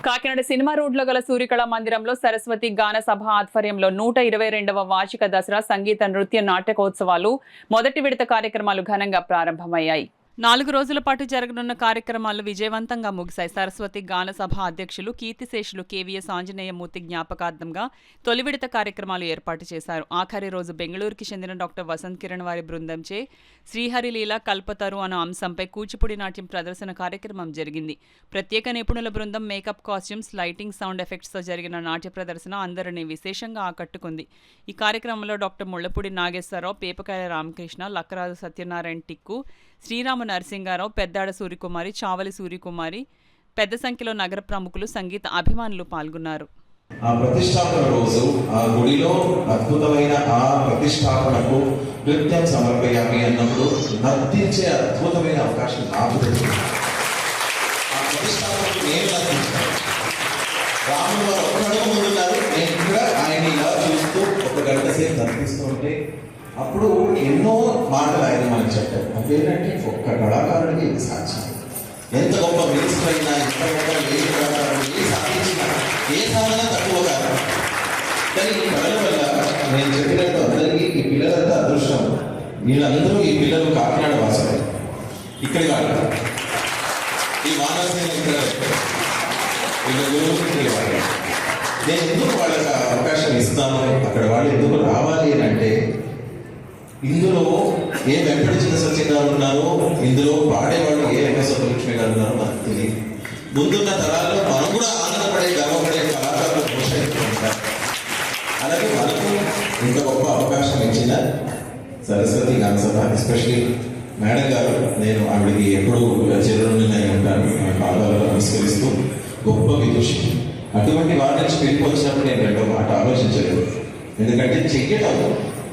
Kakinada cinema రోడ్లో గల సూర్యకళ మందిరంలో సరస్వతి గాన సభ ఆధ్వర్యంలో 122వ వార్షిక దసరా సంగీత నృత్య నాటకోత్సవాలు మొదటి విడత కార్యక్రమాలు ఘనంగా ప్రారంభమయ్యాయి. 4 రోజుల పాటు జరగనున్న కార్యక్రమాలు విజయవంతంగా ముగిశాయి. సరస్వతి గాన సభ అధ్యక్షులు కీర్తిశేషులు కేవీఎస్ ఆంజనేయమూర్తి జ్ఞాపకార్థంగా తొలి విడత కార్యక్రమాలు ఏర్పాటు చేశారు. ఆఖరి రోజు బెంగళూరుకి చెందిన డాక్టర్ వసంత్ కిరణ్ వారి బృందంచే శ్రీహరిలీల కల్పతరు అనే అంశంపై కూచిపూడి నాట్యం ప్రదర్శన కార్యక్రమం జరిగింది. ప్రత్యేక నిపుణుల బృందం మేకప్, కాస్ట్యూమ్స్, లైటింగ్, సౌండ్ ఎఫెక్ట్స్తో జరిగిన నాట్య ప్రదర్శన అందరినీ విశేషంగా ఆకట్టుకుంది. ఈ కార్యక్రమంలో డాక్టర్ ముళ్లపూడి నాగేశ్వరరావు, పేపకాయల రామకృష్ణ, లక్కరాజు సత్యనారాయణ టిక్కు, శ్రీరామ నరసింగారావు, పెద్దాడ సూర్యకుమారి, చావలి సూర్యకుమారి, పెద్ద సంఖ్యలో నగర ప్రముఖులు, సంగీత అభిమానులు పాల్గొన్నారు. ఆ ప్రతిష్టాపన రోజు ఆ గుడిలో అద్భుతమైన ఆ ప్రతిష్టాపనకు నృత్యం సమర్పయామి అన్నప్పుడు నర్తించే అద్భుతమైన అవకాశం నాకు దొరికింది. ఆ ప్రతిష్టాపనకు నేను నర్తించాను. రాముడు వారు ఒక్కడో ముందున్నారు, నేను కూడా ఆయన ఇలా చూస్తూ ఒక గంట సేపు నర్తిస్తూ ఉంటే అప్పుడు ఎన్నో మాటలు ఆయన మనకు చెప్పారు. అదేంటంటే ఒక్క కళాకారుడికి ఇది సాధ్యం. ఎంత గొప్ప మినిస్టర్ అయినా, ఎంత గొప్ప ఏ కళాకారుడు ఏ సాధించినా ఏ సాధన తక్కువ కాదు. కానీ ఈ కళల వల్ల నేను చెప్పినట్టు అందరికీ ఈ పిల్లలంతా అదృష్టం. వీళ్ళందరూ ఈ పిల్లలు కాకినాడ వాసులే, ఇక్కడి వాళ్ళు. ఈ మానవసేన ఇక్కడ వీళ్ళ గురువు వాళ్ళు. నేను ఎందుకు వాళ్ళకి అవకాశం ఇస్తాను, అక్కడ వాళ్ళు ఎందుకు రావాలి అని అంటే, ఇందులో ఏ వెంకట చిన్న సత్యం గారు ఉన్నారో, ఇందులో పాడేవాళ్ళు ఏ వెంకటేశ్వరలక్ష్మి గారు ఉన్నారో నాకు తెలియదు. ముందున్న తరాల్లో మనం కూడా ఆనందపడే, గర్వపడే కళాకారులు ప్రోత్సహిస్తుంటారు. అలాగే మనకు ఇంత గొప్ప అవకాశం ఇచ్చిన సరస్వతి గాన సభ, ఎస్పెషలీ మేడం గారు, నేను ఆవిడకి ఎప్పుడూ చిరునవ్వునే ఉంటాను. పాదాలను నమస్కరిస్తూ గొప్ప విదుషి. అటువంటి వారి నుంచి పిలుపు వచ్చినప్పుడు నేను రెండో మాట ఆలోచించలేదు. ఎందుకంటే చెయ్యటం